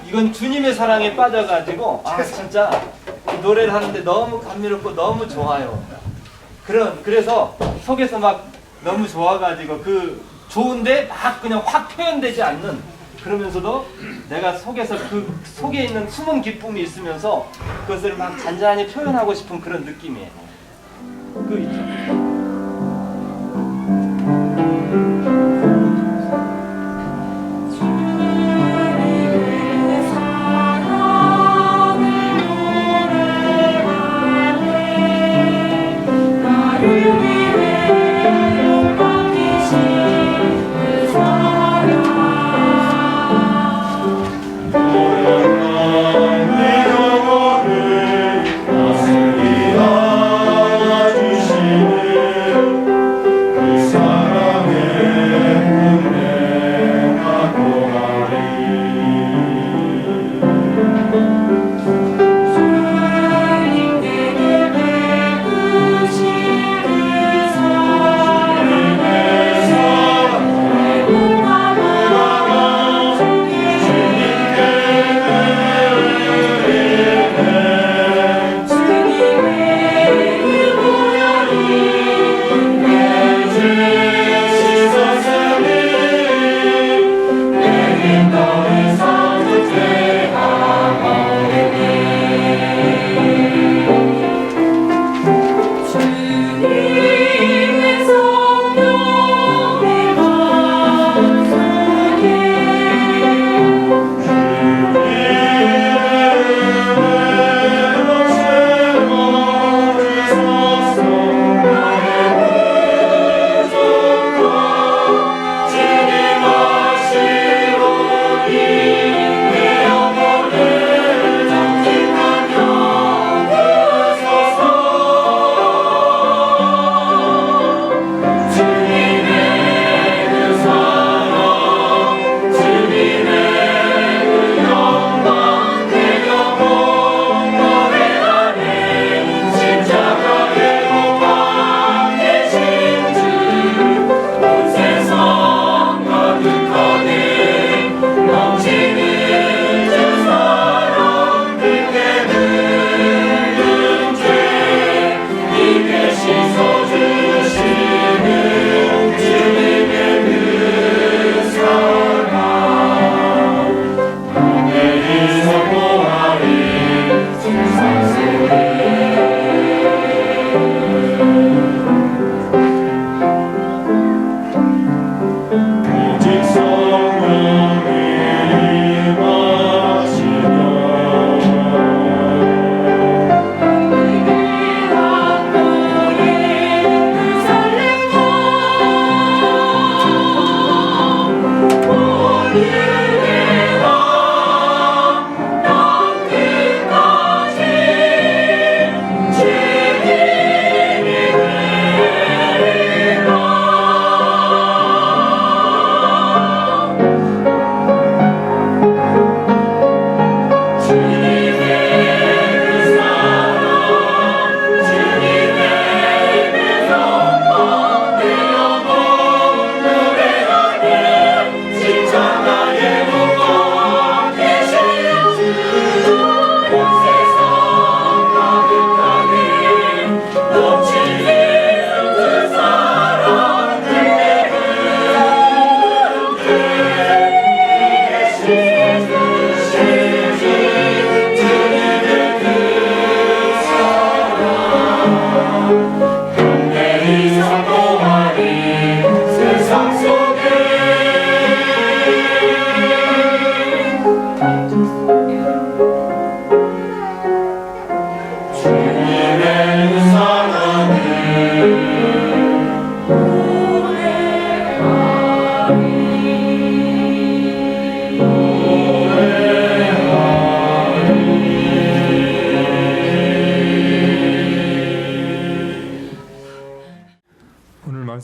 이건 주님의 사랑에 빠져가지고 진짜 노래를 하는데 너무 감미롭고 너무 좋아요. 그래서 속에서 막 너무 좋아가지고 그 좋은데 막 그냥 확 표현되지 않는, 그러면서도 내가 속에서 그 속에 있는 숨은 기쁨이 있으면서 그것을 막 잔잔히 표현하고 싶은 그런 느낌이에요. 그 있죠.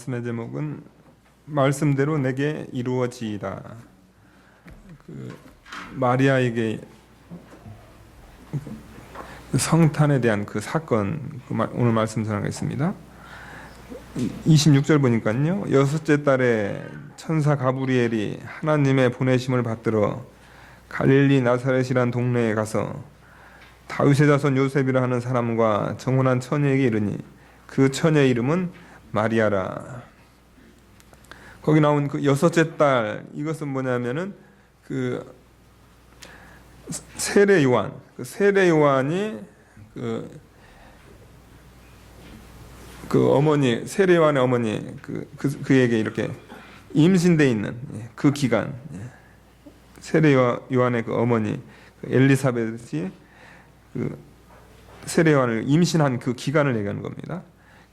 말씀의 제목은 말씀대로 내게 이루어지이다. 마리아에게 성탄에 대한 그 사건, 오늘 말씀 전하겠습니다. 26절 보니까요, 여섯째 달에 천사 가브리엘이 하나님의 보내심을 받들어 갈릴리 나사렛이란 동네에 가서 다윗의 자손 요셉이라 하는 사람과 정혼한 처녀에게 이르니 그 처녀의 이름은 마리아라. 거기 나온 그 여섯째 딸, 이것은 뭐냐면은 그 세례 요한, 그 세례 요한이 그 어머니, 세례 요한의 어머니 그에게 이렇게 임신돼 있는 그 기간, 세례 요한의 그 어머니 그 엘리사벳이 그 세례 요한을 임신한 그 기간을 얘기하는 겁니다.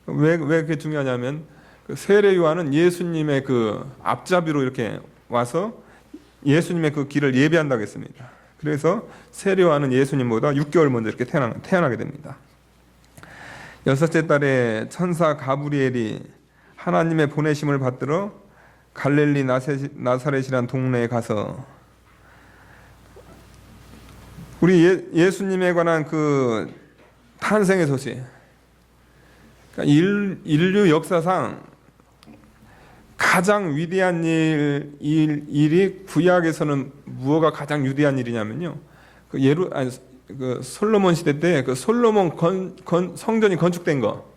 왜 그게 중요하냐면 그 세례 요한은 예수님의 그 앞잡이로 이렇게 와서 예수님의 그 길을 예비한다고 했습니다. 그래서 세례 요한은 예수님보다 6개월 먼저 이렇게 태어나게 됩니다. 여섯째 달에 천사 가브리엘이 하나님의 보내심을 받들어 갈릴리 나사렛이란 동네에 가서 우리 예수님에 관한 그 탄생의 소식, 그러니까 인류 역사상 가장 위대한 일이 구약에서는 무엇가 가장 위대한 일이냐면요, 그 솔로몬 시대 때 그 솔로몬 성전이 건축된 거,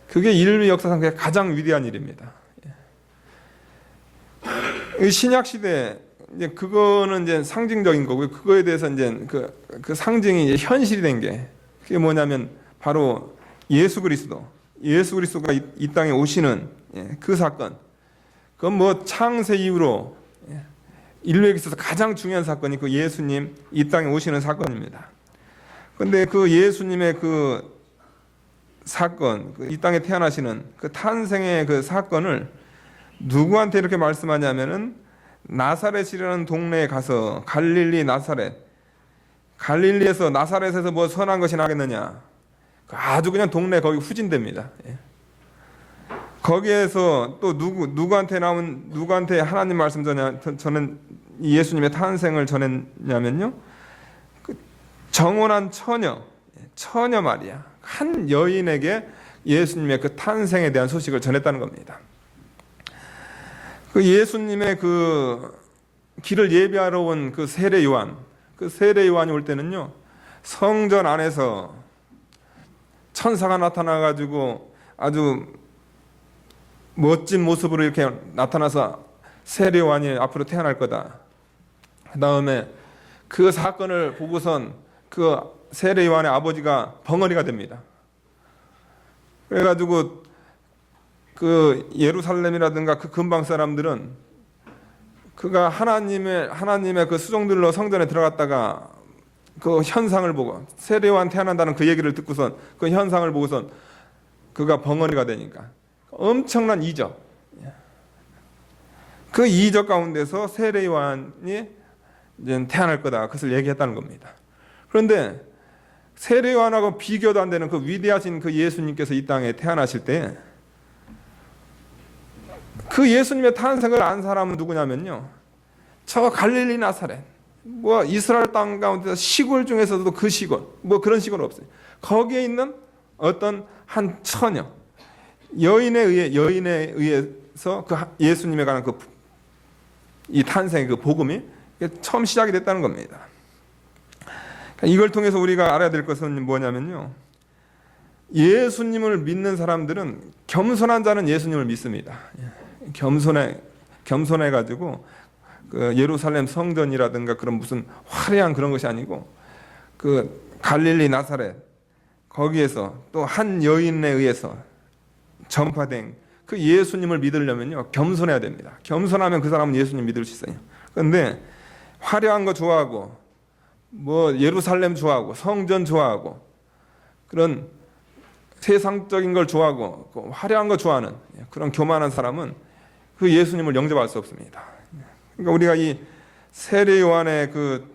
그게 인류 역사상 가장 위대한 일입니다. 신약 시대 이제 그거는 이제 상징적인 거고요. 그거에 대해서 이제 그 상징이 이제 현실이 된 게 그게 뭐냐면 바로 예수 그리스도가 이 땅에 오시는 그 사건. 그건 뭐 창세 이후로 인류에게 있어서 가장 중요한 사건이 그 예수님 이 땅에 오시는 사건입니다. 그런데 그 예수님의 그 사건, 이 땅에 태어나시는 그 탄생의 그 사건을 누구한테 이렇게 말씀하냐면은 나사렛이라는 동네에 가서 갈릴리 나사렛, 갈릴리에서 나사렛에서 뭐 선한 것이 나겠느냐, 아주 그냥 동네 거기 후진대입니다. 거기에서 또 누구한테 하나님 말씀 저는 예수님의 탄생을 전했냐면요, 그 정혼한 처녀 마리아, 한 여인에게 예수님의 그 탄생에 대한 소식을 전했다는 겁니다. 그 예수님의 그 길을 예비하러 온 그 세례 요한이 올 때는요, 성전 안에서 천사가 나타나가지고 아주 멋진 모습으로 이렇게 나타나서 세례 요한이 앞으로 태어날 거다. 그 다음에 그 사건을 보고선 그 세례 요한의 아버지가 벙어리가 됩니다. 그래가지고 그 예루살렘이라든가 그 근방 사람들은 그가 하나님의 그 수종들로 성전에 들어갔다가 그 현상을 보고 세례 요한 태어난다는 그 얘기를 듣고선 그 현상을 보고선 그가 벙어리가 되니까 엄청난 이적, 그 이적 가운데서 세례 요한이 이제 태어날 거다, 그것을 얘기했다는 겁니다. 그런데 세례 요한하고 비교도 안 되는 그 위대하신 그 예수님께서 이 땅에 태어나실 때 그 예수님의 탄생을 안 사람은 누구냐면요, 저 갈릴리 나사렛, 뭐 이스라엘 땅 가운데 시골 중에서도 그 시골, 뭐 그런 시골 없어요. 거기에 있는 어떤 한 처녀, 여인에 의해서 그 예수님에 관한 이 탄생의 그 복음이 처음 시작이 됐다는 겁니다. 이걸 통해서 우리가 알아야 될 것은 뭐냐면요, 예수님을 믿는 사람들은, 겸손한 자는 예수님을 믿습니다. 겸손해 가지고 그 예루살렘 성전이라든가 그런 무슨 화려한 그런 것이 아니고 그 갈릴리 나사렛 거기에서 또 한 여인에 의해서 전파된 그 예수님을 믿으려면요, 겸손해야 됩니다. 겸손하면 그 사람은 예수님 믿을 수 있어요. 그런데 화려한 거 좋아하고 뭐 예루살렘 좋아하고 성전 좋아하고 그런 세상적인 걸 좋아하고 그 화려한 거 좋아하는 그런 교만한 사람은 그 예수님을 영접할 수 없습니다. 그러니까 우리가 이 세례 요한의 그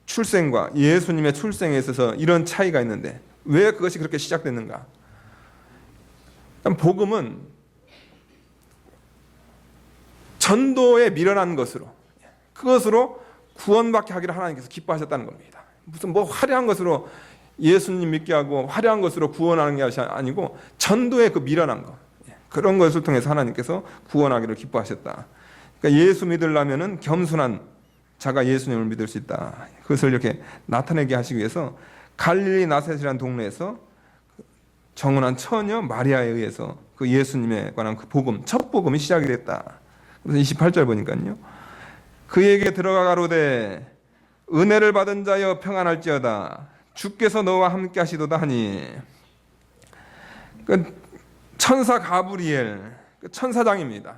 출생과 예수님의 출생에 있어서 이런 차이가 있는데 왜 그것이 그렇게 시작됐는가? 복음은 전도에 미련한 것으로, 그것으로 구원받게 하기를 하나님께서 기뻐하셨다는 겁니다. 무슨 뭐 화려한 것으로 예수님 믿게 하고 화려한 것으로 구원하는 게 아니고 전도에 그 미련한 것, 그런 것을 통해서 하나님께서 구원하기를 기뻐하셨다. 그러니까 예수 믿으려면은 겸손한 자가 예수님을 믿을 수 있다. 그것을 이렇게 나타내게 하시기 위해서 갈릴리 나사렛이라는 동네에서 정혼한 처녀 마리아에 의해서 그 예수님에 관한 그 복음, 첫 복음이 시작이 됐다. 그래서 28절 보니까요. 그에게 들어가 가로되 은혜를 받은 자여 평안할지어다. 주께서 너와 함께 하시도다 하니. 그 천사 가브리엘, 그 천사장입니다.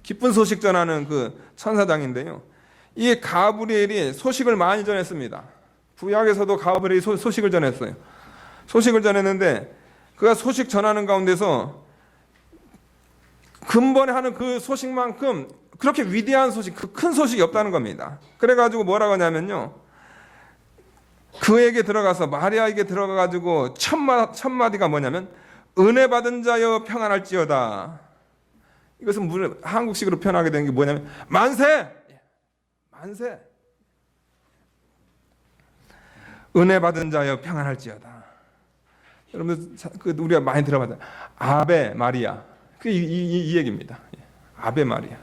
기쁜 소식 전하는 그 천사장인데요. 이 가브리엘이 소식을 많이 전했습니다. 구약에서도 가브리엘이 소식을 전했어요. 소식을 전했는데 그가 소식 전하는 가운데서 근본에 하는 그 소식만큼 그렇게 위대한 소식, 그 큰 소식이 없다는 겁니다. 그래가지고 뭐라고 하냐면요. 그에게 들어가서 마리아에게 들어가가지고 첫 마디가 뭐냐면 은혜 받은 자여 평안할지어다. 이것은 한국식으로 표현하게 된 게 뭐냐면 만세! 만세! 은혜 받은 자여 평안할지어다. 여러분들 우리가 많이 들어봤다. 아베 마리아. 이 얘기입니다. 아베 마리아.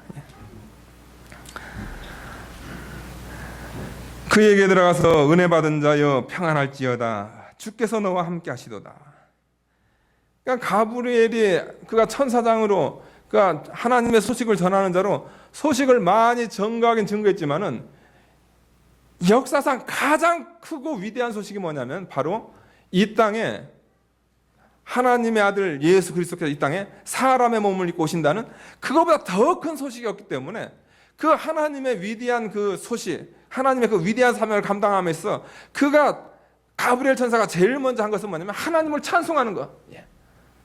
그에게 들어가서 은혜 받은 자여 평안할지어다. 주께서 너와 함께 하시도다. 그러니까 가브리엘이 그가 천사장으로 그가 하나님의 소식을 전하는 자로 소식을 많이 전가하긴 증거했지만은 역사상 가장 크고 위대한 소식이 뭐냐면 바로 이 땅에 하나님의 아들 예수 그리스도께서 이 땅에 사람의 몸을 입고 오신다는 그거보다 더 큰 소식이었기 때문에 그 하나님의 위대한 그 소식, 하나님의 그 위대한 사명을 감당하면서 그가 가브리엘 천사가 제일 먼저 한 것은 뭐냐면 하나님을 찬송하는 것.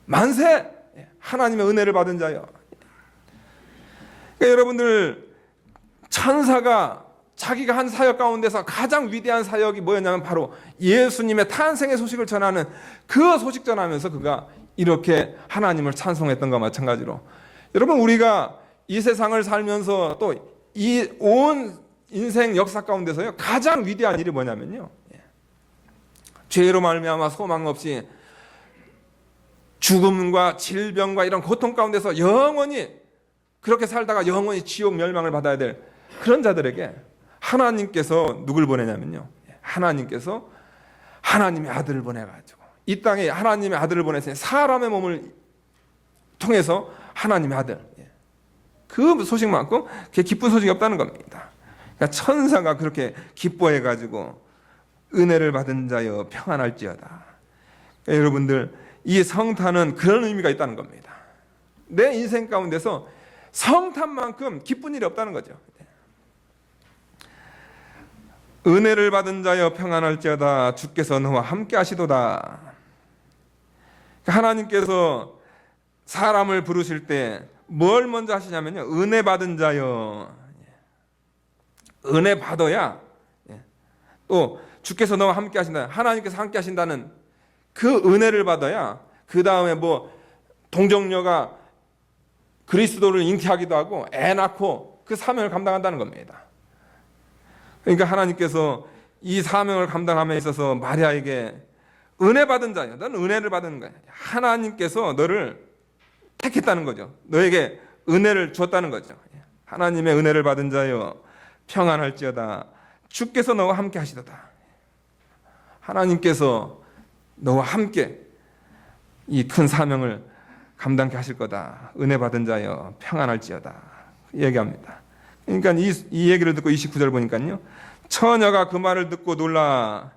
만세! 하나님의 은혜를 받은 자요. 그러니까 여러분들 천사가 자기가 한 사역 가운데서 가장 위대한 사역이 뭐였냐면 바로 예수님의 탄생의 소식을 전하는 그 소식 전하면서 그가 이렇게 하나님을 찬송했던 것과 마찬가지로 여러분 우리가 이 세상을 살면서 또 이 온 인생 역사 가운데서요 가장 위대한 일이 뭐냐면요 죄로 말미암아 소망 없이 죽음과 질병과 이런 고통 가운데서 영원히 그렇게 살다가 영원히 지옥 멸망을 받아야 될 그런 자들에게 하나님께서 누굴 보내냐면요 하나님께서 하나님의 아들을 보내가지고 이 땅에 하나님의 아들을 보내서 사람의 몸을 통해서 하나님의 아들 그 소식만큼 그렇게 기쁜 소식이 없다는 겁니다. 그러니까 천사가 그렇게 기뻐해가지고 은혜를 받은 자여 평안할지어다. 그러니까 여러분들 이 성탄은 그런 의미가 있다는 겁니다. 내 인생 가운데서 성탄만큼 기쁜 일이 없다는 거죠. 은혜를 받은 자여 평안할지어다. 주께서 너와 함께 하시도다. 하나님께서 사람을 부르실 때 뭘 먼저 하시냐면요 은혜 받은 자여. 은혜 받아야 또 주께서 너와 함께 하신다. 하나님께서 함께 하신다는 그 은혜를 받아야 그 다음에 뭐 동정녀가 그리스도를 잉태하기도 하고 애 낳고 그 사명을 감당한다는 겁니다. 그러니까 하나님께서 이 사명을 감당함에 있어서 마리아에게 은혜 받은 자야. 너는 은혜를 받은 거야. 하나님께서 너를 택했다는 거죠. 너에게 은혜를 줬다는 거죠. 하나님의 은혜를 받은 자여 평안할지어다. 주께서 너와 함께 하시도다. 하나님께서 너와 함께 이 큰 사명을 감당케 하실 거다. 은혜 받은 자여 평안할지어다. 얘기합니다. 그러니까 이 얘기를 듣고 29절 보니까요. 처녀가 그 말을 듣고 놀라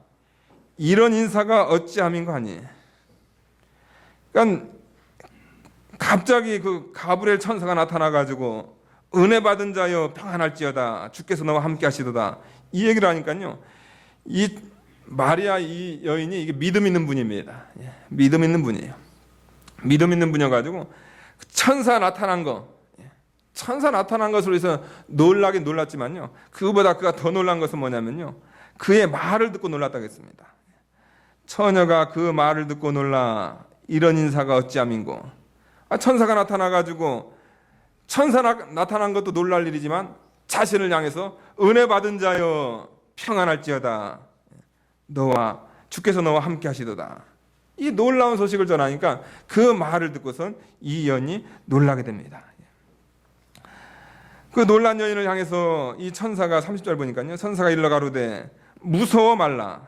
이런 인사가 어찌함인가 하니. 그러니까 갑자기 그 가브리엘 천사가 나타나가지고 은혜 받은 자여 평안할지어다. 주께서 너와 함께 하시도다. 이 얘기를 하니까요. 이 마리아 이 여인이 이게 믿음 있는 분입니다. 믿음 있는 분이에요. 믿음 있는 분이어가지고 천사 나타난 것으로 해서 놀라긴 놀랐지만요. 그보다 그가 더 놀란 것은 뭐냐면요. 그의 말을 듣고 놀랐다고 했습니다. 처녀가 그 말을 듣고 놀라 이런 인사가 어찌함인고. 천사가 나타나가지고 나타난 것도 놀랄 일이지만 자신을 향해서 은혜 받은 자여 평안할지어다. 주께서 너와 함께 하시도다. 이 놀라운 소식을 전하니까 그 말을 듣고선 이 여인이 놀라게 됩니다. 그 놀란 여인을 향해서 이 천사가 30절 보니까요. 천사가 일러 가로되 무서워 말라.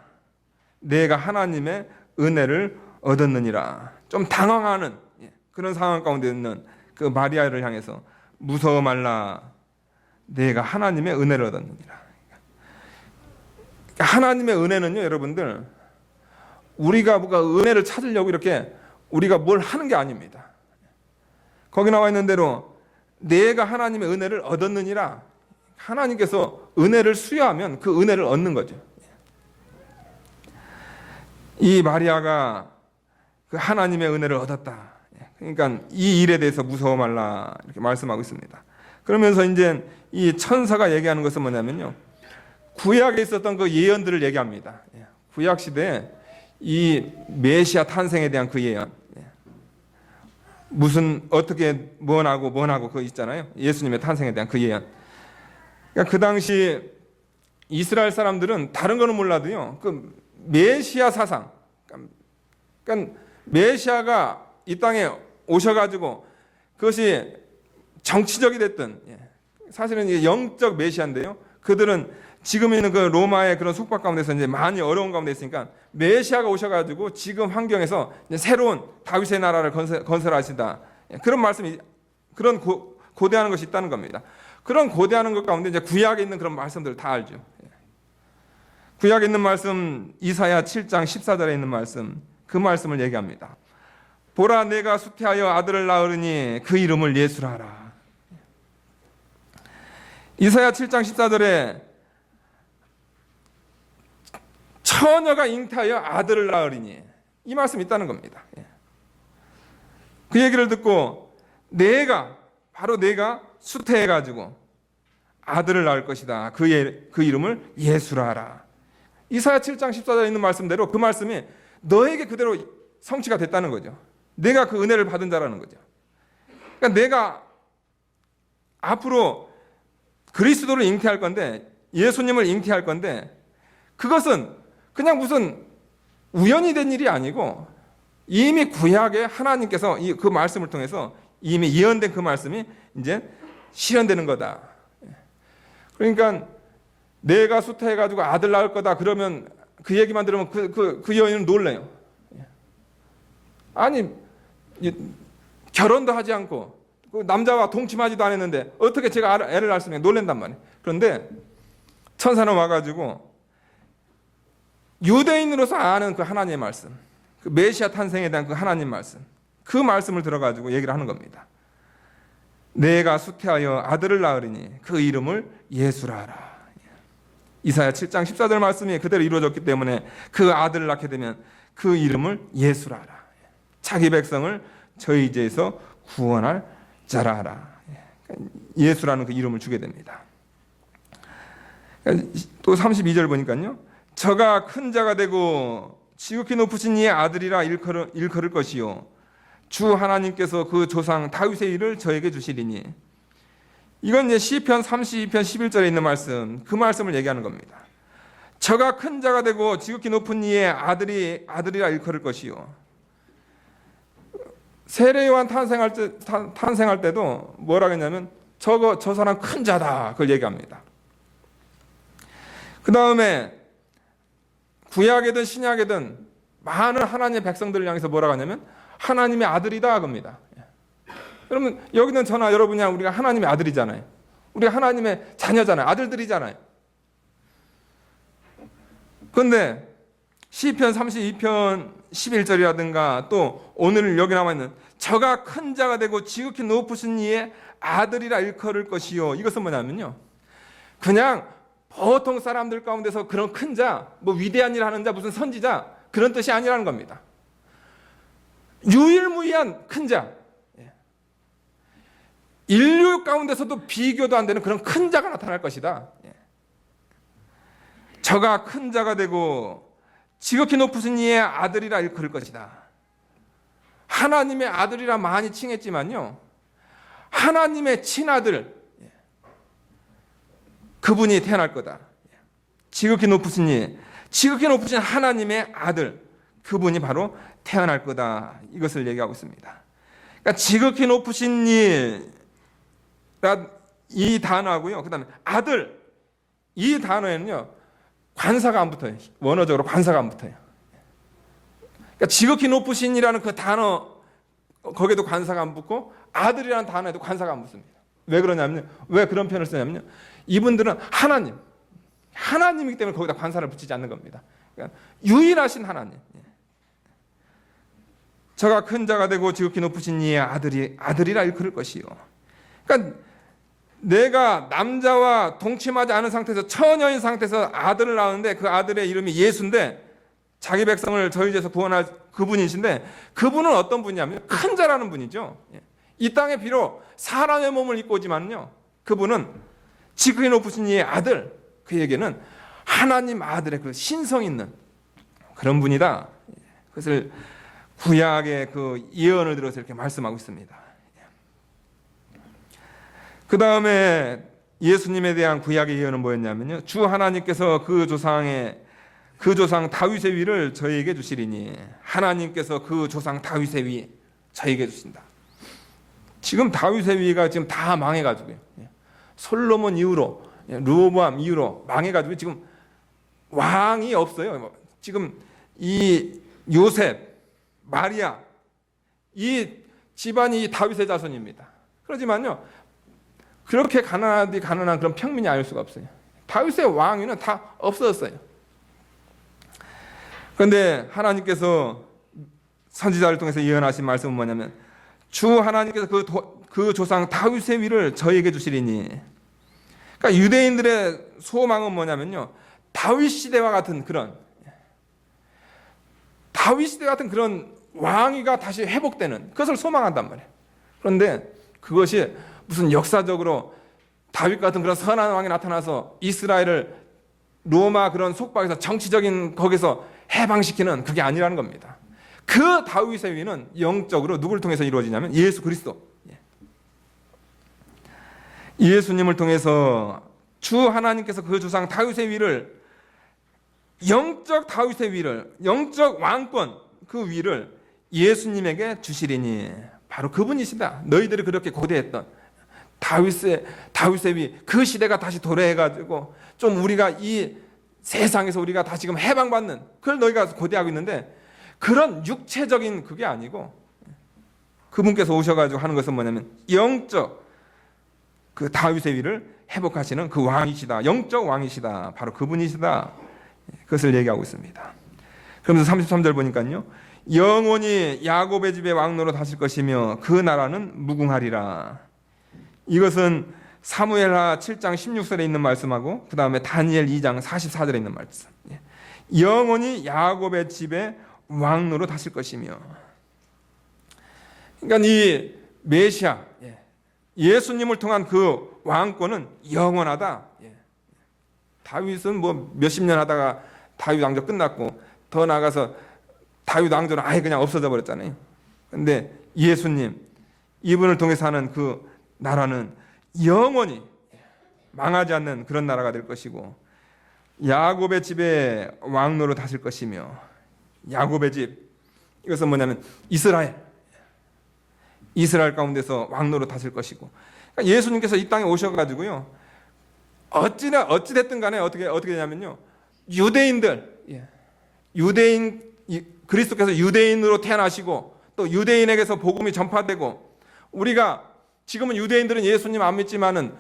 내가 하나님의 은혜를 얻었느니라. 좀 당황하는 그런 상황 가운데 있는 그 마리아를 향해서 무서워 말라. 내가 하나님의 은혜를 얻었느니라. 하나님의 은혜는요, 여러분들, 우리가 뭔가 은혜를 찾으려고 이렇게 우리가 뭘 하는 게 아닙니다. 거기 나와 있는 대로 내가 하나님의 은혜를 얻었느니라. 하나님께서 은혜를 수여하면 그 은혜를 얻는 거죠. 이 마리아가 그 하나님의 은혜를 얻었다. 그러니까 이 일에 대해서 무서워 말라 이렇게 말씀하고 있습니다. 그러면서 이제 이 천사가 얘기하는 것은 뭐냐면요, 구약에 있었던 그 예언들을 얘기합니다. 구약 시대에 이 메시아 탄생에 대한 그 예언, 무슨 어떻게 뭐하고 그거 있잖아요. 예수님의 탄생에 대한 그 예언. 그러니까 그 당시 이스라엘 사람들은 다른 거는 몰라도요, 그 메시아 사상, 그러니까 메시아가 이 땅에 오셔가지고 그것이 정치적이 됐든, 사실은 이게 영적 메시아인데요. 그들은 지금 있는 그 로마의 그런 속박 가운데서 이제 많이 어려운 가운데 있으니까 메시아가 오셔가지고 지금 환경에서 이제 새로운 다윗의 나라를 건설하시다. 그런 말씀이, 그런 고대하는 것이 있다는 겁니다. 그런 고대하는 것 가운데 이제 구약에 있는 그런 말씀들을 다 알죠. 구약에 있는 말씀, 이사야 7장 14절에 있는 말씀, 그 말씀을 얘기합니다. 보라, 내가 수태하여 아들을 낳으리니 그 이름을 예수라 하라. 이사야 7장 14절에 처녀가 잉태하여 아들을 낳으리니, 이 말씀이 있다는 겁니다. 그 얘기를 듣고 바로 내가 수태해가지고 아들을 낳을 것이다. 그 이름을 예수라 하라. 이사야 7장 14절에 있는 말씀대로 그 말씀이 너에게 그대로 성취가 됐다는 거죠. 내가 그 은혜를 받은 자라는 거죠. 그러니까 내가 앞으로 그리스도를 잉태할 건데, 예수님을 잉태할 건데, 그것은 그냥 무슨 우연히 된 일이 아니고 이미 구약에 하나님께서 그 말씀을 통해서 이미 예언된 그 말씀이 이제 실현되는 거다. 그러니까 내가 수태해가지고 아들 낳을 거다 그러면 그 얘기만 들으면 그 여인은 놀래요. 아니, 결혼도 하지 않고 그 남자와 동침하지도 않았는데 어떻게 제가 애를 낳을 수 있냐, 놀랜단 말이에요. 그런데 천사는 와가지고 유대인으로서 아는 그 하나님의 말씀, 그 메시아 탄생에 대한 그 하나님 말씀, 그 말씀을 들어가지고 얘기를 하는 겁니다. 내가 수태하여 아들을 낳으리니 그 이름을 예수라 하라. 이사야 7장 14절 말씀이 그대로 이루어졌기 때문에 그 아들을 낳게 되면 그 이름을 예수라 하라. 자기 백성을 저희 죄에서 구원할 자라 하라. 예수라는 그 이름을 주게 됩니다. 또 32절 보니까요, 저가 큰 자가 되고 지극히 높으신 이의 아들이라 일컬을 것이요 주 하나님께서 그 조상 다윗의 일을 저에게 주시리니. 이건 이제 시편 32편 11절에 있는 말씀, 그 말씀을 얘기하는 겁니다. 저가 큰 자가 되고 지극히 높은 이의 아들이라 일컬을 것이요. 세례요한 탄생할 때도 뭐라 했냐면 저 사람 큰 자다, 그걸 얘기합니다. 그 다음에 구약이든 신약이든 많은 하나님의 백성들을 향해서 뭐라고 하냐면 하나님의 아들이다, 겁니다. 여러분, 여기는 저나 여러분이야 우리가 하나님의 아들이잖아요. 우리가 하나님의 자녀잖아요. 아들들이잖아요. 그런데 시편 32편 11절이라든가 또 오늘 여기 나와 있는 저가 큰 자가 되고 지극히 높으신 이의 아들이라 일컬을 것이요, 이것은 뭐냐면요, 그냥 보통 사람들 가운데서 그런 큰 자, 뭐 위대한 일 하는 자, 무슨 선지자, 그런 뜻이 아니라는 겁니다. 유일무이한 큰 자, 인류 가운데서도 비교도 안 되는 그런 큰 자가 나타날 것이다. 저가 큰 자가 되고 지극히 높으신 이의 아들이라 일컬을 것이다. 하나님의 아들이라 많이 칭했지만요, 하나님의 친아들, 그분이 태어날 거다. 지극히 높으신 이, 지극히 높으신 하나님의 아들, 그분이 바로 태어날 거다. 이것을 얘기하고 있습니다. 그러니까 지극히 높으신 이 단어하고요. 그다음에 아들 이 단어에는요 관사가 안 붙어요. 원어적으로 관사가 안 붙어요. 그러니까 지극히 높으신이라는 그 단어 거기에도 관사가 안 붙고 아들이라는 단어에도 관사가 안 붙습니다. 왜 그러냐면요. 왜 그런 표현을 쓰냐면요. 이분들은 하나님이기 때문에 거기다 관사를 붙이지 않는 겁니다. 그러니까 유일하신 하나님. 저가 큰 자가 되고 지극히 높으신 이의 아들이라 일컬을 것이요. 그러니까 내가 남자와 동침하지 않은 상태에서 처녀인 상태에서 아들을 낳았는데 그 아들의 이름이 예수인데 자기 백성을 저희 죄에서 구원할 그분이신데 그분은 어떤 분이냐면 큰 자라는 분이죠. 이 땅에 비록 사람의 몸을 입고 오지만요. 그분은 지극히 높으신 이의 아들, 그에게는 하나님 아들의 그 신성 있는 그런 분이다. 그것을 구약의 그 예언을 들어서 이렇게 말씀하고 있습니다. 그 다음에 예수님에 대한 구약의 예언은 뭐였냐면요. 주 하나님께서 그 조상 다윗의 위를 저희에게 주시리니 하나님께서 그 조상 다윗의 위 저희에게 주신다. 지금 다윗의 위가 지금 다 망해가지고요. 솔로몬 이후로 르호보암 이후로 망해가지고 지금 왕이 없어요. 지금 이 요셉, 마리아 이 집안이 다윗의 자손입니다. 그렇지만요. 그렇게 가난한 그런 평민이 아닐 수가 없어요. 다윗의 왕위는 다 없어졌어요. 그런데 하나님께서 선지자를 통해서 예언하신 말씀은 뭐냐면 주 하나님께서 그 조상 다윗의 위를 저에게 주시리니 그러니까 유대인들의 소망은 뭐냐면요. 다윗 시대와 같은 그런 왕위가 다시 회복되는 그것을 소망한단 말이에요. 그런데 그것이 무슨 역사적으로 다윗 같은 그런 선한 왕이 나타나서 이스라엘을 로마 그런 속박에서 정치적인 거기서 해방시키는 그게 아니라는 겁니다. 그 다윗의 위는 영적으로 누구를 통해서 이루어지냐면 예수 그리스도. 예수님을 통해서 주 하나님께서 그 조상 다윗의 위를 영적 다윗의 위를 영적 왕권 그 위를 예수님에게 주시리니 바로 그분이시다. 너희들이 그렇게 고대했던 다윗의 위 그 시대가 다시 도래해가지고 좀 우리가 이 세상에서 우리가 다시금 해방받는 그걸 너희가 고대하고 있는데 그런 육체적인 그게 아니고 그분께서 오셔가지고 하는 것은 뭐냐면 영적 그 다윗의 위를 회복하시는 그 왕이시다. 영적 왕이시다. 바로 그분이시다. 그것을 얘기하고 있습니다. 그러면서 33절 보니까요. 영원히 야곱의 집의 왕노릇 하실 것이며 그 나라는 무궁하리라. 이것은 사무엘하 7장 16절에 있는 말씀하고 그 다음에 다니엘 2장 44절에 있는 말씀. 영원히 야곱의 집에 왕노릇 하실 것이며 그러니까 이 메시아 예수님을 통한 그 왕권은 영원하다. 다윗은 뭐 몇십 년 하다가 다윗 왕조 끝났고 더 나아가서 다윗 왕조는 아예 그냥 없어져 버렸잖아요. 그런데 예수님 이분을 통해서 하는 그 나라는 영원히 망하지 않는 그런 나라가 될 것이고 야곱의 집에 왕노릇 하실 것이며 야곱의 집 이것은 뭐냐면 이스라엘 가운데서 왕노릇 하실 것이고 그러니까 예수님께서 이 땅에 오셔가지고요 어찌됐든 간에 어떻게 되냐면요 그리스도께서 유대인으로 태어나시고 또 유대인에게서 복음이 전파되고 우리가 지금은 유대인들은 예수님 안 믿지만은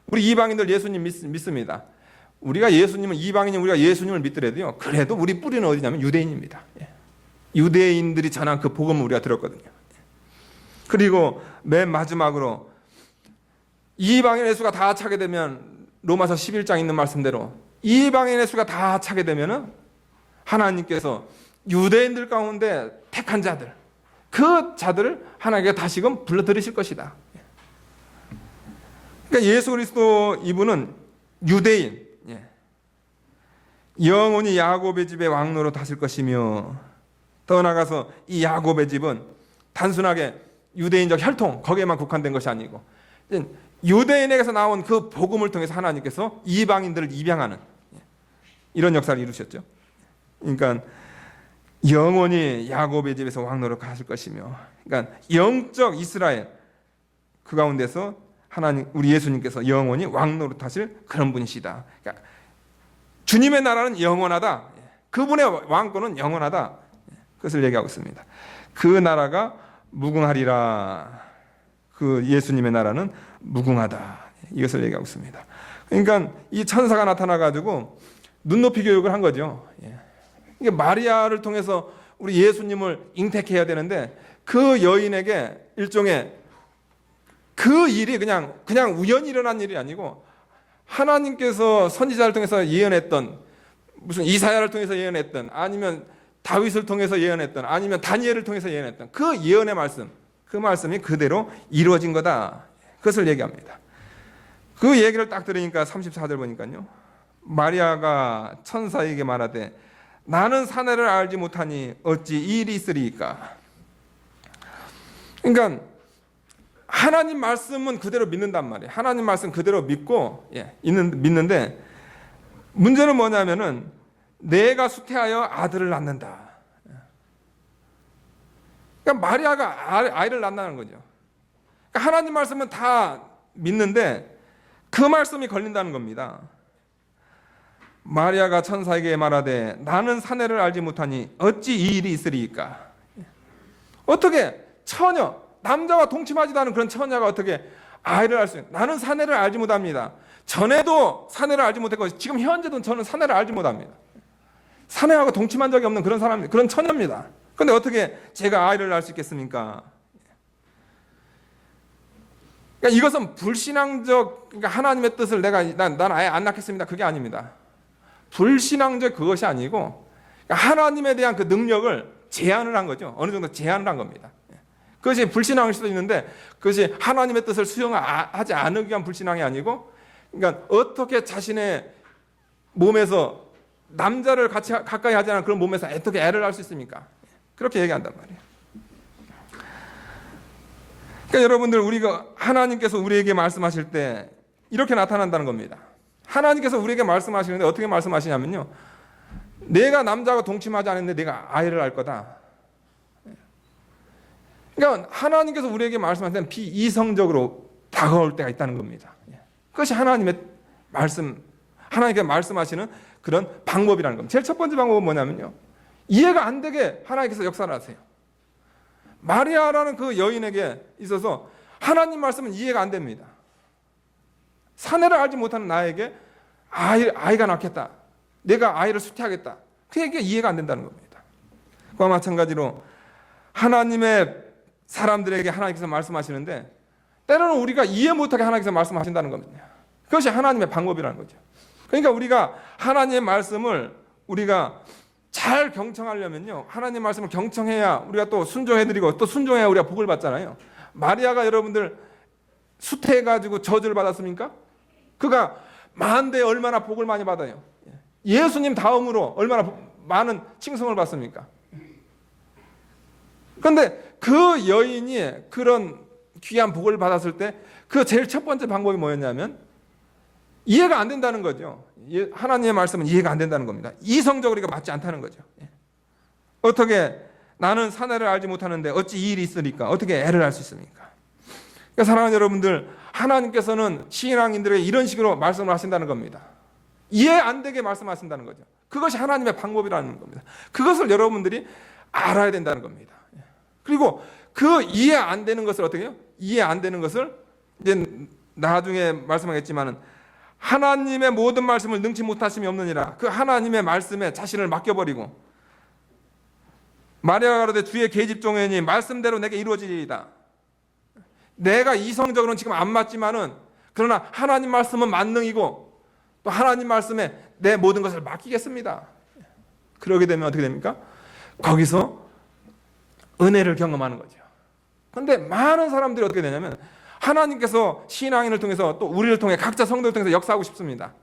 우리 이방인들 예수님 믿습니다. 우리가 이방인이 우리가 예수님을 믿더라도요. 그래도 우리 뿌리는 어디냐면 유대인입니다. 유대인들이 전한 그 복음을 우리가 들었거든요. 그리고 맨 마지막으로 이방인의 수가 다 차게 되면 로마서 11장 있는 말씀대로 이방인의 수가 다 차게 되면은 하나님께서 유대인들 가운데 택한 자들 그 자들을 하나님께 다시금 불러들이실 것이다. 그러니까 예수 그리스도 이분은 유대인 영원히 야곱의 집에 왕노릇 하실 것이며 더 나아가서 이 야곱의 집은 단순하게 유대인적 혈통 거기에만 국한된 것이 아니고 유대인에게서 나온 그 복음을 통해서 하나님께서 이방인들을 입양하는 이런 역사를 이루셨죠. 그러니까 영원히 야곱의 집에서 왕노릇 하실 것이며 그러니까 영적 이스라엘 그 가운데서 하나님 우리 예수님께서 영원히 왕노릇하실 그런 분이시다. 그러니까 주님의 나라는 영원하다. 그분의 왕권은 영원하다. 그것을 얘기하고 있습니다. 그 나라가 무궁하리라. 그 예수님의 나라는 무궁하다. 이것을 얘기하고 있습니다. 그러니까 이 천사가 나타나가지고 눈높이 교육을 한 거죠. 이게 마리아를 통해서 우리 예수님을 잉태해야 되는데 그 여인에게 일종의 그 일이 그냥 우연히 일어난 일이 아니고 하나님께서 선지자를 통해서 예언했던 무슨 이사야를 통해서 예언했던 아니면 다윗을 통해서 예언했던 아니면 다니엘을 통해서 예언했던 그 예언의 말씀 그 말씀이 그대로 이루어진 거다. 그것을 얘기합니다. 그 얘기를 딱 들으니까 34절 보니까요. 마리아가 천사에게 말하되 나는 사내를 알지 못하니 어찌 이 일이 있으리이까. 그러니까 하나님 말씀은 그대로 믿는단 말이에요. 하나님 말씀 그대로 믿고 믿는데 문제는 뭐냐면은 내가 수태하여 아들을 낳는다. 그러니까 마리아가 아이를 낳는다는 거죠. 그러니까 하나님 말씀은 다 믿는데 그 말씀이 걸린다는 겁니다. 마리아가 천사에게 말하되 나는 사내를 알지 못하니 어찌 이 일이 있으리이까. 어떻게 처녀 남자와 동침하지도 않은 그런 처녀가 어떻게 아이를 알 수 있는? 나는 사내를 알지 못합니다. 전에도 사내를 알지 못했고 지금 현재도 저는 사내를 알지 못합니다. 사내하고 동침한 적이 없는 그런 사람입니다. 그런 처녀입니다. 그런데 어떻게 제가 아이를 낳을 수 있겠습니까? 그러니까 이것은 불신앙적, 그러니까 하나님의 뜻을 난 아예 안 낳겠습니다. 그게 아닙니다. 불신앙적 그것이 아니고 그러니까 하나님에 대한 그 능력을 제한을 한 거죠. 어느 정도 제한을 한 겁니다. 그것이 불신앙일 수도 있는데 그것이 하나님의 뜻을 수용하지 않기 위한 불신앙이 아니고 그러니까 어떻게 자신의 몸에서 남자를 가까이 하지 않은 그런 몸에서 어떻게 애를 낳을 수 있습니까? 그렇게 얘기한단 말이에요. 그러니까 여러분들 우리가 하나님께서 우리에게 말씀하실 때 이렇게 나타난다는 겁니다. 하나님께서 우리에게 말씀하시는데 어떻게 말씀하시냐면요. 내가 남자하고 동침하지 않았는데 내가 아이를 낳을 거다. 그러니까 하나님께서 우리에게 말씀하실 때는 비이성적으로 다가올 때가 있다는 겁니다. 그것이 하나님의 말씀, 하나님께 말씀하시는 그런 방법이라는 겁니다. 제일 첫 번째 방법은 뭐냐면요. 이해가 안 되게 하나님께서 역사를 하세요. 마리아라는 그 여인에게 있어서 하나님 말씀은 이해가 안 됩니다. 사내를 알지 못하는 나에게 아이가 낳겠다. 내가 아이를 수태하겠다. 그게 이해가 안 된다는 겁니다. 그와 마찬가지로 하나님의 사람들에게 하나님께서 말씀하시는데 때로는 우리가 이해 못하게 하나님께서 말씀하신다는 겁니다. 그것이 하나님의 방법이라는 거죠. 그러니까 우리가 하나님의 말씀을 우리가 잘 경청하려면요. 하나님 말씀을 경청해야 우리가 또 순종해드리고 또 순종해야 우리가 복을 받잖아요. 마리아가 여러분들 수태해가지고 저주를 받았습니까? 그가 만대에 얼마나 복을 많이 받아요. 예수님 다음으로 얼마나 많은 칭송을 받습니까? 그런데 그 여인이 그런 귀한 복을 받았을 때 그 제일 첫 번째 방법이 뭐였냐면 이해가 안 된다는 거죠. 하나님의 말씀은 이해가 안 된다는 겁니다. 이성적으로 이거 맞지 않다는 거죠. 어떻게 나는 사내를 알지 못하는데 어찌 이 일이 있으니까 어떻게 애를 알 수 있습니까? 그러니까 사랑하는 여러분들 신앙인들에게 이런 식으로 말씀을 하신다는 겁니다. 이해 안 되게 말씀하신다는 거죠. 그것이 하나님의 방법이라는 겁니다. 그것을 여러분들이 알아야 된다는 겁니다. 그리고 그 이해 안 되는 것을 어떻게 해요? 이해 안 되는 것을 이제 나중에 말씀하겠지만은 하나님의 모든 말씀을 능치 못하심이 없느니라. 그 하나님의 말씀에 자신을 맡겨버리고 마리아가 가로되 주의 계집종이니 말씀대로 내게 이루어지리이다. 내가 이성적으로는 지금 안 맞지만은 그러나 하나님 말씀은 만능이고 또 하나님 말씀에 내 모든 것을 맡기겠습니다. 그러게 되면 어떻게 됩니까? 거기서 은혜를 경험하는 거죠. 그런데 많은 사람들이 어떻게 되냐면 하나님께서 신앙인을 통해서 또 우리를 통해 각자 성도를 통해서 역사하고 싶습니다.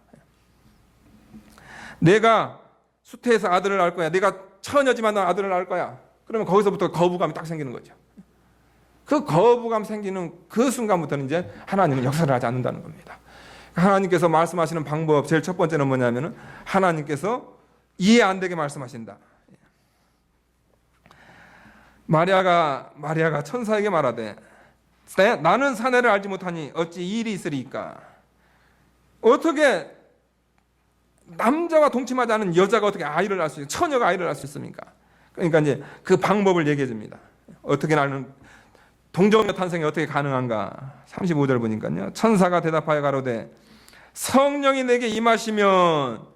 내가 수태해서 아들을 낳을 거야. 내가 처녀지만 아들을 낳을 거야. 그러면 거기서부터 거부감이 딱 생기는 거죠. 그 거부감 생기는 그 순간부터는 이제 하나님은 역사를 하지 않는다는 겁니다. 하나님께서 말씀하시는 방법 제일 첫 번째는 뭐냐면은 하나님께서 이해 안 되게 말씀하신다. 마리아가 천사에게 말하되 나는 사내를 알지 못하니 어찌 이 일이 있으리까. 어떻게 남자와 동침하지 않은 여자가 어떻게 아이를 낳을 수 있습니까? 처녀가 아이를 낳을 수 있습니까? 그러니까 이제 그 방법을 얘기해 줍니다. 어떻게 나는 동정녀 탄생이 어떻게 가능한가? 35절 보니까요. 천사가 대답하여 가로되 성령이 내게 임하시면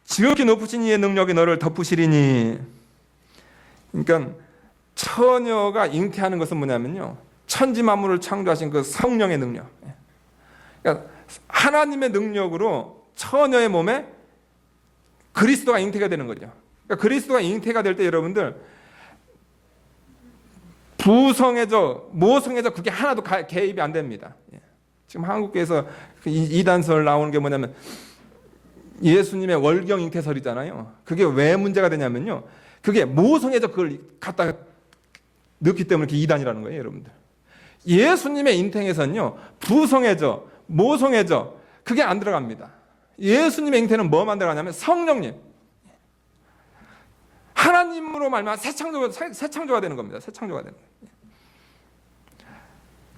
지극히 높으신 이의 능력이 너를 덮으시리니. 그러니까 처녀가 잉태하는 것은 뭐냐면요, 천지 만물을 창조하신 그 성령의 능력. 그러니까 하나님의 능력으로 처녀의 몸에 그리스도가 잉태가 되는 거죠. 그러니까 그리스도가 잉태가 될 때 여러분들 부성애죠, 모성애죠, 그게 하나도 개입이 안 됩니다. 지금 한국교회에서 이단설 나오는 게 뭐냐면 예수님의 월경 잉태설이잖아요. 그게 왜 문제가 되냐면요, 그게 모성애죠, 그걸 갖다가 넣기 때문에 그게 이단이라는 거예요, 여러분들. 예수님의 잉태에서는요, 부성애죠, 모성애죠, 그게 안 들어갑니다. 예수님의 잉태는 뭐만 들어가냐면 성령님, 하나님으로 말미암아 새 창조가 되는 겁니다. 새 창조가 되는 거예요.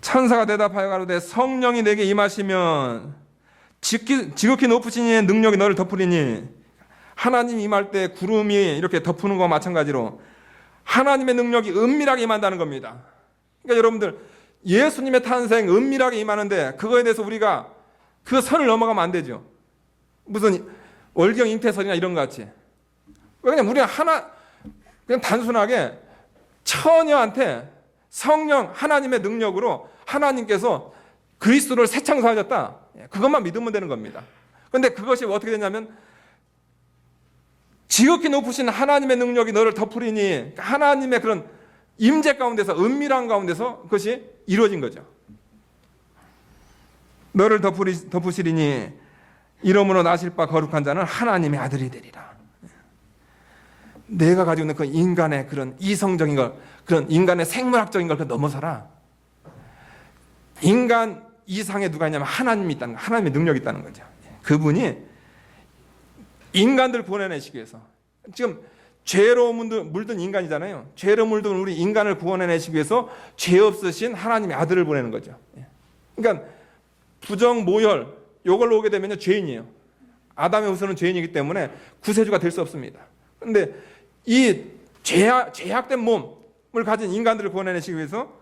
천사가 대답하여 가로되 성령이 내게 임하시면 지극히 높으신 이의 능력이 너를 덮으리니. 하나님 임할 때 구름이 이렇게 덮는 것과 마찬가지로 하나님의 능력이 은밀하게 임한다는 겁니다. 그러니까 여러분들 예수님의 탄생 은밀하게 임하는데 그거에 대해서 우리가 그 선을 넘어가면 안 되죠. 무슨 월경 잉태설이나 이런 것 같이. 왜냐면 우리가 그냥 단순하게 처녀한테 성령 하나님의 능력으로 하나님께서 그리스도를 새 창조하셨다, 그것만 믿으면 되는 겁니다. 그런데 그것이 어떻게 되냐면 지극히 높으신 하나님의 능력이 너를 덮으리니, 하나님의 그런 임재 가운데서, 은밀한 가운데서 그것이 이루어진 거죠. 너를 덮으시리니 이러므로 나실 바 거룩한 자는 하나님의 아들이 되리라. 내가 가지고 있는 그 인간의 그런 이성적인 걸, 그런 인간의 생물학적인 걸 넘어서라. 인간 이상에 누가 있냐면 하나님이 있다는 거, 하나님의 능력이 있다는 거죠. 그분이 인간들 구원해내시기 위해서, 지금 죄로 물든 인간이잖아요. 죄로 물든 우리 인간을 구원해내시기 위해서 죄 없으신 하나님의 아들을 보내는 거죠. 그러니까 부정, 모혈, 이걸로 오게 되면 죄인이에요. 아담의 후손은 죄인이기 때문에 구세주가 될 수 없습니다. 그런데 이 죄악된 몸을 가진 인간들을 구원해내시기 위해서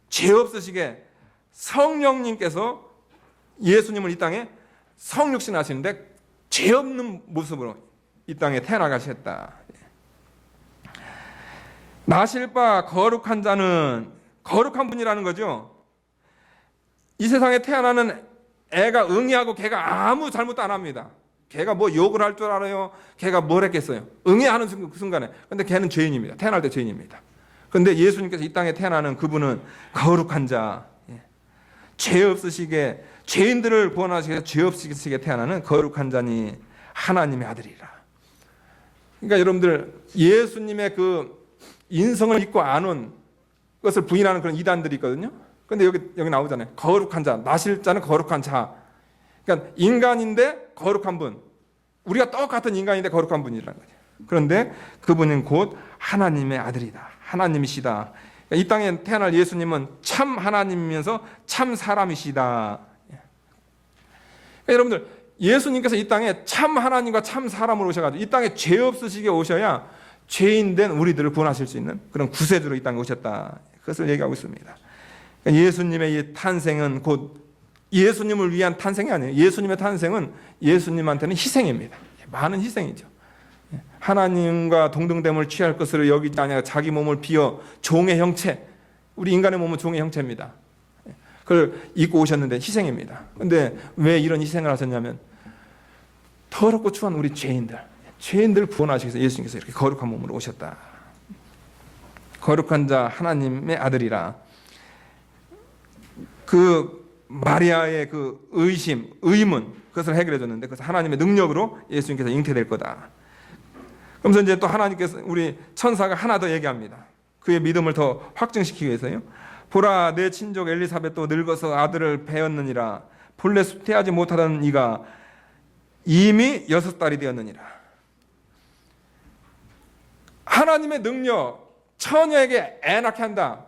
죄 없으시게 성령님께서 예수님을 이 땅에 성육신 하시는데 죄 없는 모습으로 이 땅에 태어나가셨다. 나실 바 거룩한 자는, 거룩한 분이라는 거죠. 이 세상에 태어나는 애가 응애하고 걔가 아무 잘못도 안 합니다. 걔가 뭐 욕을 할 줄 알아요? 걔가 뭘 했겠어요? 응애하는 순간에. 근데 걔는 죄인입니다. 태어날 때 죄인입니다. 그런데 예수님께서 이 땅에 태어나는 그분은 거룩한 자, 죄 없으시게, 죄인들을 구원하시기 위해서 죄 없으시게 태어나는 거룩한 자니 하나님의 아들이라. 그러니까 여러분들 예수님의 그 인성을 믿고 안 온 것을 부인하는 그런 이단들이 있거든요. 그런데 여기 나오잖아요. 거룩한 자, 나실 자는 거룩한 자. 그러니까 인간인데 거룩한 분. 우리가 똑같은 인간인데 거룩한 분이라는 거죠. 그런데 그분은 곧 하나님의 아들이다. 하나님이시다. 그러니까 이 땅에 태어날 예수님은 참 하나님이면서 참 사람이시다. 그러니까 여러분들 예수님께서 이 땅에 참 하나님과 참 사람으로 오셔가지고 이 땅에 죄 없으시게 오셔야 죄인된 우리들을 구원하실 수 있는 그런 구세주로 이 땅에 오셨다. 그것을 얘기하고 있습니다. 그러니까 예수님의 이 탄생은 곧 예수님을 위한 탄생이 아니에요. 예수님의 탄생은 예수님한테는 희생입니다. 많은 희생이죠. 하나님과 동등됨을 취할 것으로 여기지 아니하고 자기 몸을 비워 종의 형체, 우리 인간의 몸은 종의 형체입니다. 그걸 입고 오셨는데 희생입니다. 그런데 왜 이런 희생을 하셨냐면 더럽고 추한 우리 죄인들 구원하시기 위해서 예수님께서 이렇게 거룩한 몸으로 오셨다. 거룩한 자 하나님의 아들이라. 그 마리아의 그 의문, 그것을 해결해 줬는데 그것을 하나님의 능력으로 예수님께서 잉태될 거다. 그러면서 이제 또 하나님께서, 우리 천사가 하나 더 얘기합니다. 그의 믿음을 더 확증시키기 위해서요. 보라, 내 친족 엘리사벳도 늙어서 아들을 배었느니라. 본래 수태하지 못하던 이가 이미 6달이 되었느니라. 하나님의 능력, 처녀에게 애 낳게 한다.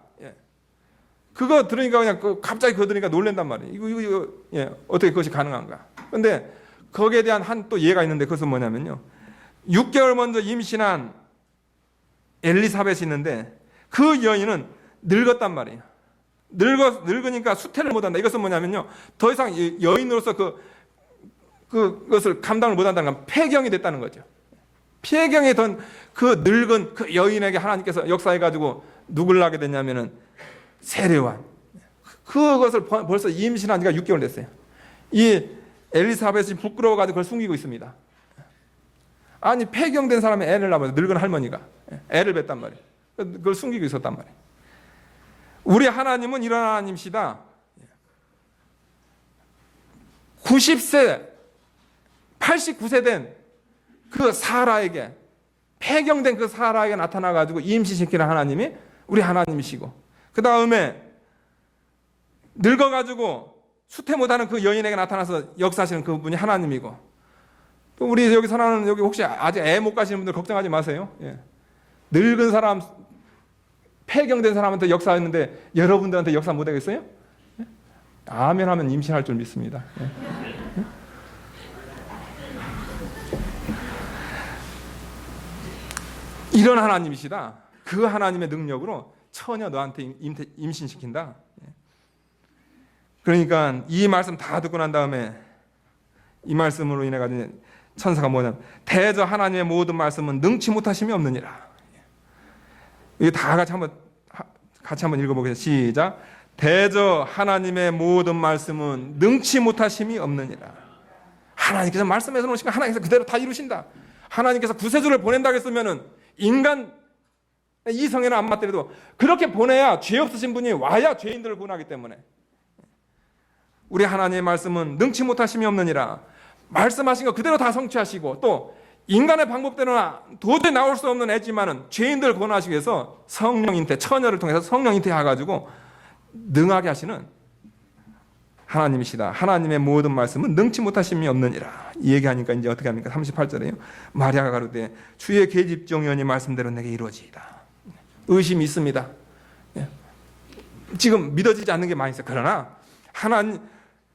그거 들으니까 그냥 갑자기 그거 들으니까 놀란단 말이에요. 이거 예, 어떻게 그것이 가능한가? 근데 거기에 대한 한 또 예가 있는데 그것은 뭐냐면요. 6개월 먼저 임신한 엘리사벳이 있는데 그 여인은 늙었단 말이에요. 늙으니까 수태를 못한다. 이것은 뭐냐면요. 더 이상 여인으로서 그것을 감당을 못한다는 건 폐경이 됐다는 거죠. 폐경이 된 그 늙은 그 여인에게 하나님께서 역사해가지고 누굴 낳게 됐냐면은 세례요한. 그것을 벌써 임신한 지가 6개월 됐어요. 이 엘리사벳이 부끄러워가지고 그걸 숨기고 있습니다. 아니 폐경된 사람이 애를 낳아서 늙은 할머니가 애를 뱄단 말이에요. 그걸 숨기고 있었단 말이에요. 우리 하나님은 이런 하나님이시다. 90세, 89세 된 그 사라에게, 폐경된 그 사라에게 나타나가지고 임신시키는 하나님이 우리 하나님이시고, 그 다음에 늙어가지고 수태 못하는 그 여인에게 나타나서 역사하시는 그분이 하나님이고, 또 우리 여기 사는 여기 혹시 아직 애 못 가시는 분들 걱정하지 마세요. 예. 늙은 사람, 폐경된 사람한테 역사했는데 여러분들한테 역사 못 하겠어요? 예? 아멘 하면 임신할 줄 믿습니다. 예. 예? 이런 하나님이시다. 그 하나님의 능력으로 처녀 너한테 임신시킨다. 예. 그러니까 이 말씀 다 듣고 난 다음에 이 말씀으로 인해 가지고 천사가 뭐냐면 대저 하나님의 모든 말씀은 능치 못하심이 없느니라. 이게 다 같이 한번 읽어보겠습니다. 시작. 대저 하나님의 모든 말씀은 능치 못하심이 없느니라. 하나님께서 말씀해서 놓으시니까 하나님께서 그대로 다 이루신다. 하나님께서 구세주를 보낸다고 했으면은 인간 이성에는 안 맞더라도 그렇게 보내야 죄 없으신 분이 와야 죄인들을 구원하기 때문에 우리 하나님의 말씀은 능치 못하심이 없느니라. 말씀하신 거 그대로 다 성취하시고 또 인간의 방법대로는 도저히 나올 수 없는 애지만은 죄인들을 구원하시기 위해서 성령 잉태, 처녀를 통해서 성령 잉태해가지고 능하게 하시는 하나님이시다. 하나님의 모든 말씀은 능치 못하심이 없느니라. 이 얘기하니까 이제 어떻게 합니까? 38절에요. 마리아가 가로되 주의 계집종이오니 말씀대로 내게 이루어지이다. 의심이 있습니다. 지금 믿어지지 않는 게 많이 있어요. 그러나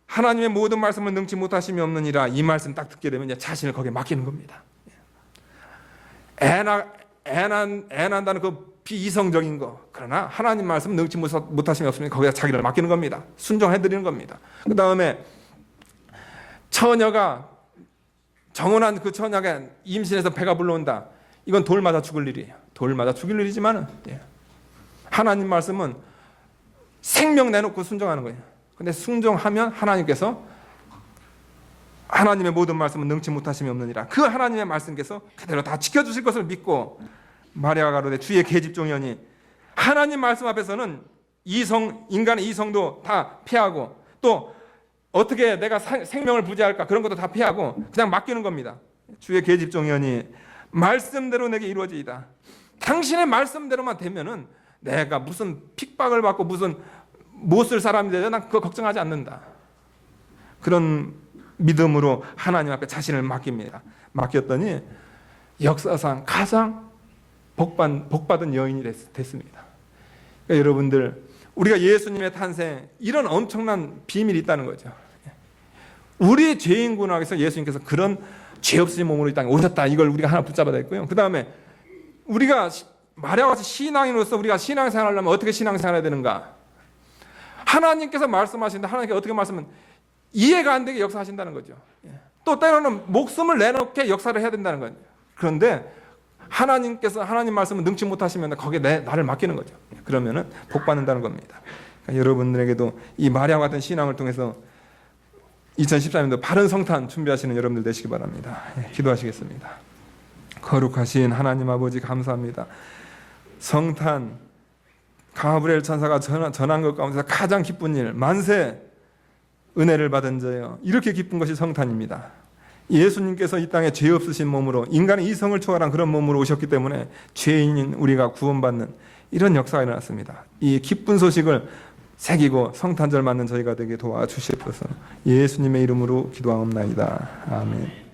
하나님의 모든 말씀은 능치 못하심이 없느니라. 이 말씀 딱 듣게 되면 이제 자신을 거기에 맡기는 겁니다. 애 난다는 그 비이성적인 거. 그러나 하나님 말씀은 능치 못하심이 없으면 거기다 자기를 맡기는 겁니다. 순종해드리는 겁니다. 그 다음에 처녀가 정혼한 그 처녀가 임신해서 배가 불러온다. 이건 돌 맞아 죽을 일이에요. 돌 맞아 죽일 일이지만은 하나님 말씀은 생명 내놓고 순종하는 거예요. 근데 순종하면 하나님께서 하나님의 모든 말씀은 능치 못하심이 없느니라. 그 하나님의 말씀께서 그대로 다 지켜주실 것을 믿고 마리아가 가로되 주의 계집종이오니 하나님 말씀 앞에서는 인간의 이성도 다 피하고 또 어떻게 내가 생명을 부지할까 그런 것도 다 피하고 그냥 맡기는 겁니다. 주의 계집종이오니 말씀대로 내게 이루어지이다. 당신의 말씀대로만 되면은 내가 무슨 핍박을 받고 무슨 못 쓸 사람이 되죠. 난 그거 걱정하지 않는다. 그런 믿음으로 하나님 앞에 자신을 맡깁니다. 맡겼더니 역사상 가장 복받은 여인이 됐습니다. 그러니까 여러분들 우리가 예수님의 탄생 이런 엄청난 비밀이 있다는 거죠. 우리의 죄인 구원하기 위해서 예수님께서 그런 죄 없으신 몸으로 이 땅에 오셨다. 이걸 우리가 하나 붙잡아야 되겠고요. 그 다음에 우리가 마리아와 같이 신앙인으로서 우리가 신앙생활을 하려면 어떻게 신앙생활을 해야 되는가? 하나님께서 말씀하시는데 하나님께 어떻게 말씀은 이해가 안 되게 역사하신다는 거죠. 또 때로는 목숨을 내놓게 역사를 해야 된다는 거예요. 그런데 하나님께서 하나님 말씀을 능치 못하시면 거기에 나를 맡기는 거죠. 그러면은 복 받는다는 겁니다. 그러니까 여러분들에게도 이 마리아와 같은 신앙을 통해서 2014년도 바른 성탄 준비하시는 여러분들 되시기 바랍니다. 기도하시겠습니다. 거룩하신 하나님 아버지 감사합니다. 성탄 가브리엘 천사가 전한 것 가운데서 가장 기쁜 일, 만세 은혜를 받은 자여, 이렇게 기쁜 것이 성탄입니다. 예수님께서 이 땅에 죄 없으신 몸으로 인간의 이성을 초월한 그런 몸으로 오셨기 때문에 죄인인 우리가 구원받는 이런 역사가 일어났습니다. 이 기쁜 소식을 새기고 성탄절 맞는 저희가 되게 도와주시옵소서. 예수님의 이름으로 기도하옵나이다. 아멘.